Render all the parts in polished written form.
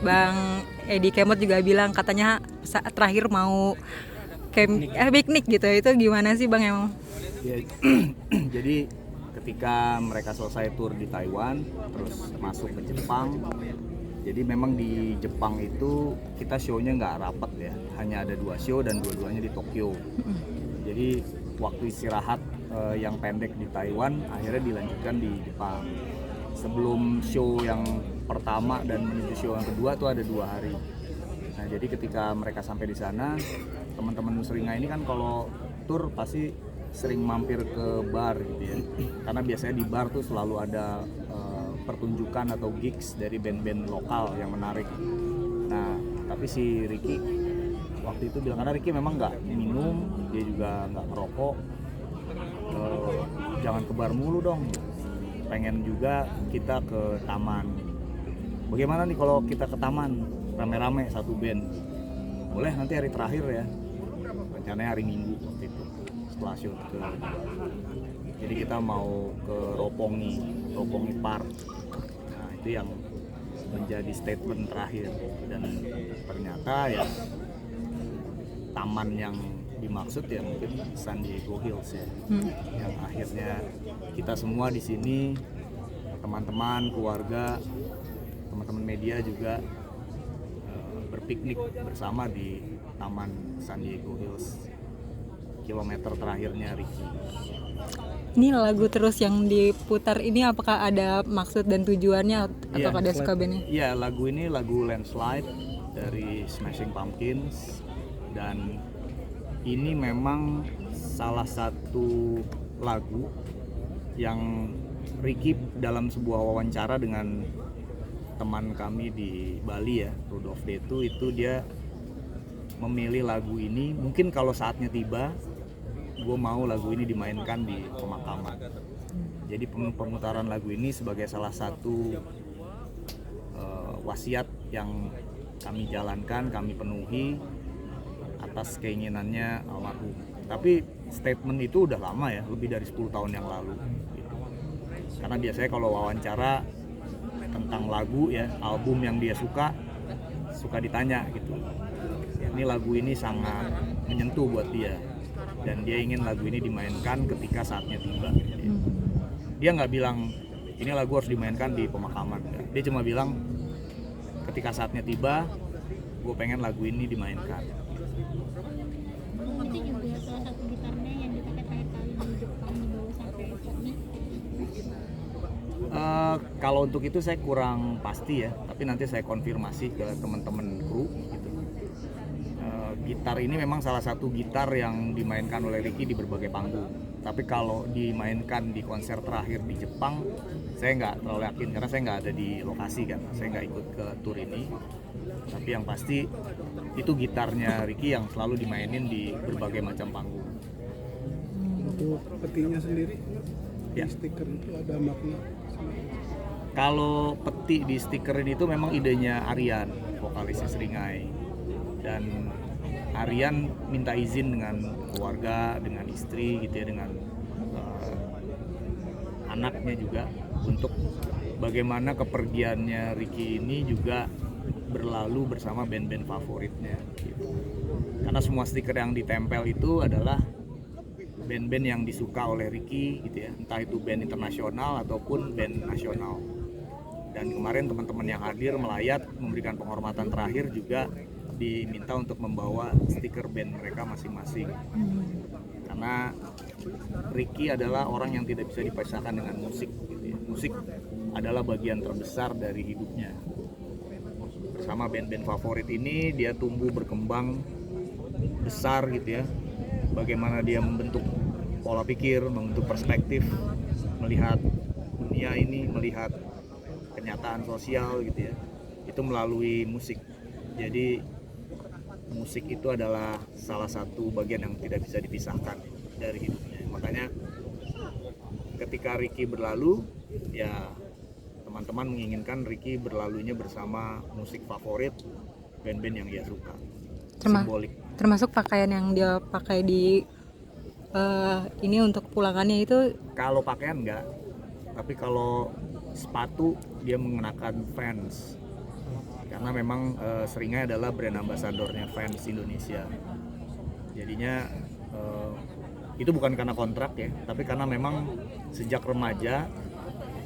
Bang Edi Kemot juga bilang katanya saat terakhir mau piknik gitu. Itu gimana sih Bang emang? Ya, jadi ketika mereka selesai tour di Taiwan, terus masuk ke Jepang. Jadi memang di Jepang itu kita show-nya nggak rapat ya, hanya ada 2 show dan dua-duanya di Tokyo. Jadi waktu istirahat yang pendek di Taiwan akhirnya dilanjutkan di Jepang. Sebelum show yang pertama dan menuju show yang kedua tuh ada 2 hari. Nah jadi ketika mereka sampai di sana, teman-teman Musringa ini kan kalau tour pasti sering mampir ke bar gitu ya, karena biasanya di bar tuh selalu ada pertunjukan atau gigs dari band-band lokal yang menarik. Nah tapi si Ricky waktu itu bilang, karena Ricky memang nggak minum, dia juga nggak ngerokok, jangan ke bar mulu dong, pengen juga kita ke taman. Bagaimana nih kalau kita ke taman rame-rame satu band? Boleh, nanti hari terakhir ya, rencananya hari Minggu waktu itu setelah show ke. Jadi kita mau ke Roppongi Park. Nah itu yang menjadi statement terakhir, dan ternyata ya taman yang dimaksud ya mungkin San Diego Hills ya. Yang akhirnya kita semua di sini, teman-teman, keluarga, teman-teman media juga berpiknik bersama di Taman San Diego Hills, kilometer terakhirnya Ricky. Ini lagu terus yang diputar ini apakah ada maksud dan tujuannya atau ada suka bandnya? Iya, lagu ini lagu Landslide dari Smashing Pumpkins, dan ini memang salah satu lagu yang Ricky dalam sebuah wawancara dengan teman kami di Bali ya, Rudolf Detu, itu dia memilih lagu ini. Mungkin kalau saatnya tiba, gue mau lagu ini dimainkan di pemakaman. Jadi pemutaran lagu ini sebagai salah satu wasiat yang kami jalankan, kami penuhi atas keinginannya almarhum. Tapi statement itu udah lama ya, lebih dari 10 tahun yang lalu gitu. Karena biasanya kalau wawancara tentang lagu ya, album yang dia suka ditanya gitu. Ini lagu ini sangat menyentuh buat dia, dan dia ingin lagu ini dimainkan ketika saatnya tiba. Dia nggak bilang ini lagu harus dimainkan di pemakaman, dia cuma bilang ketika saatnya tiba, gue pengen lagu ini dimainkan. Itu juga salah satu gitarnya yang dipakai terakhir kali di Jepang dibawa sampai sini. Kalau untuk itu saya kurang pasti ya, tapi nanti saya konfirmasi ke teman-teman kru gitu. Gitar ini memang salah satu gitar yang dimainkan oleh Ricky di berbagai panggung. Tapi kalau dimainkan di konser terakhir di Jepang, saya nggak terlalu yakin karena saya nggak ada di lokasi kan, saya nggak ikut ke tour ini. Tapi yang pasti itu gitarnya Ricky yang selalu dimainin di berbagai macam panggung. Untuk petinya sendiri, Ya. di stiker itu ada makna. Kalau peti di stikerin itu memang idenya Aryan, vokalisnya Seringai. Dan Aryan minta izin dengan keluarga, dengan istri gitu ya, dengan anaknya juga, untuk bagaimana kepergiannya Ricky ini juga berlalu bersama band-band favoritnya gitu. Karena semua stiker yang ditempel itu adalah band-band yang disuka oleh Ricky gitu ya, entah itu band internasional ataupun band nasional. Dan kemarin teman-teman yang hadir melayat memberikan penghormatan terakhir juga diminta untuk membawa stiker band mereka masing-masing. Karena Ricky adalah orang yang tidak bisa dipisahkan dengan musik gitu ya. Musik adalah bagian terbesar dari hidupnya. Bersama band-band favorit ini dia tumbuh berkembang besar gitu ya. Bagaimana dia membentuk pola pikir, membentuk perspektif, melihat dunia ini, melihat kenyataan sosial gitu ya, itu melalui musik. Jadi musik itu adalah salah satu bagian yang tidak bisa dipisahkan dari hidupnya. Makanya ketika Ricky berlalu, ya teman-teman menginginkan Ricky berlalunya bersama musik favorit, band-band yang dia suka. Simbolik. Termasuk pakaian yang dia pakai di ini untuk pulangannya itu. Kalau pakaian enggak, tapi kalau sepatu dia mengenakan Vans, karena karena memang Seringai adalah brand ambassador-nya fans Indonesia. Jadinya itu bukan karena kontrak ya, tapi karena memang sejak remaja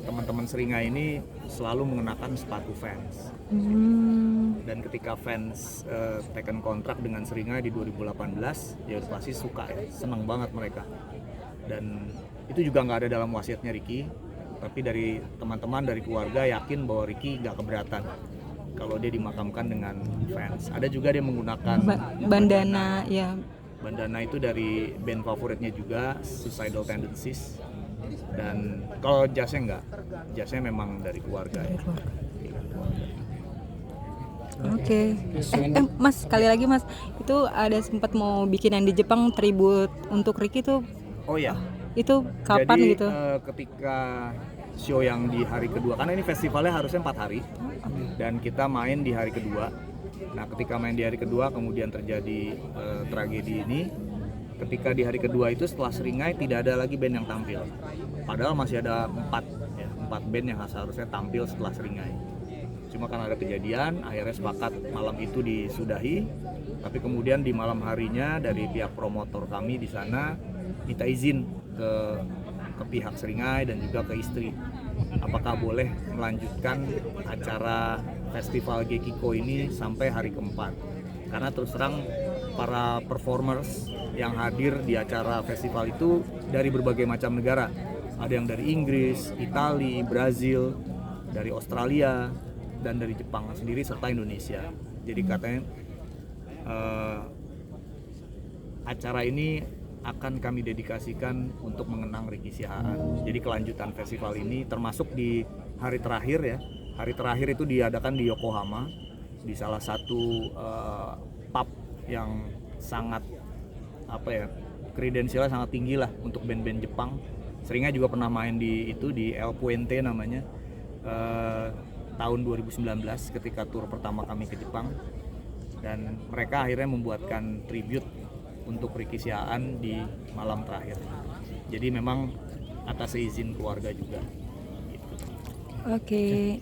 teman-teman Seringai ini selalu mengenakan sepatu fans. Dan ketika fans taken kontrak dengan Seringai di 2018, ya udah pasti suka ya, senang banget mereka. Dan itu juga nggak ada dalam wasiatnya Ricky, tapi dari teman-teman, dari keluarga yakin bahwa Ricky nggak keberatan kalau dia dimakamkan dengan fans. Ada juga dia menggunakan bandana ya. Bandana itu dari band favoritnya juga, Suicidal Tendencies. Dan kalau jasnya enggak, jasnya memang dari keluarga ya. Oke. Mas, sekali lagi Mas, itu ada sempat mau bikin yang di Jepang tribute untuk Ricky tuh. Oh ya. Itu kapan Jadi, gitu? ketika show yang di hari kedua, karena ini festivalnya harusnya 4 hari, dan kita main di hari kedua. Nah, ketika main di hari kedua, kemudian terjadi tragedi ini. Ketika di hari kedua itu setelah Seringai tidak ada lagi band yang tampil. Padahal masih ada 4 band yang seharusnya tampil setelah Seringai. Cuma karena ada kejadian, akhirnya sepakat malam itu disudahi. Tapi kemudian di malam harinya dari pihak promotor kami di sana minta izin ke pihak Seringai dan juga ke istri. Apakah boleh melanjutkan acara festival Gekiko ini sampai hari keempat? Karena terus terang para performers yang hadir di acara festival itu dari berbagai macam negara. Ada yang dari Inggris, Italia, Brazil, dari Australia, dan dari Jepang sendiri serta Indonesia. Jadi katanya acara ini akan kami dedikasikan untuk mengenang Ricky Sihaan. Jadi kelanjutan festival ini termasuk di hari terakhir ya. Hari terakhir itu diadakan di Yokohama, di salah satu pub yang sangat kredensialnya sangat tinggi lah untuk band-band Jepang. Seringai juga pernah main di El Puente namanya tahun 2019 ketika tur pertama kami ke Jepang, dan mereka akhirnya membuatkan tribute untuk Ricky Sihaan di malam terakhir. Jadi memang atas izin keluarga juga. Oke.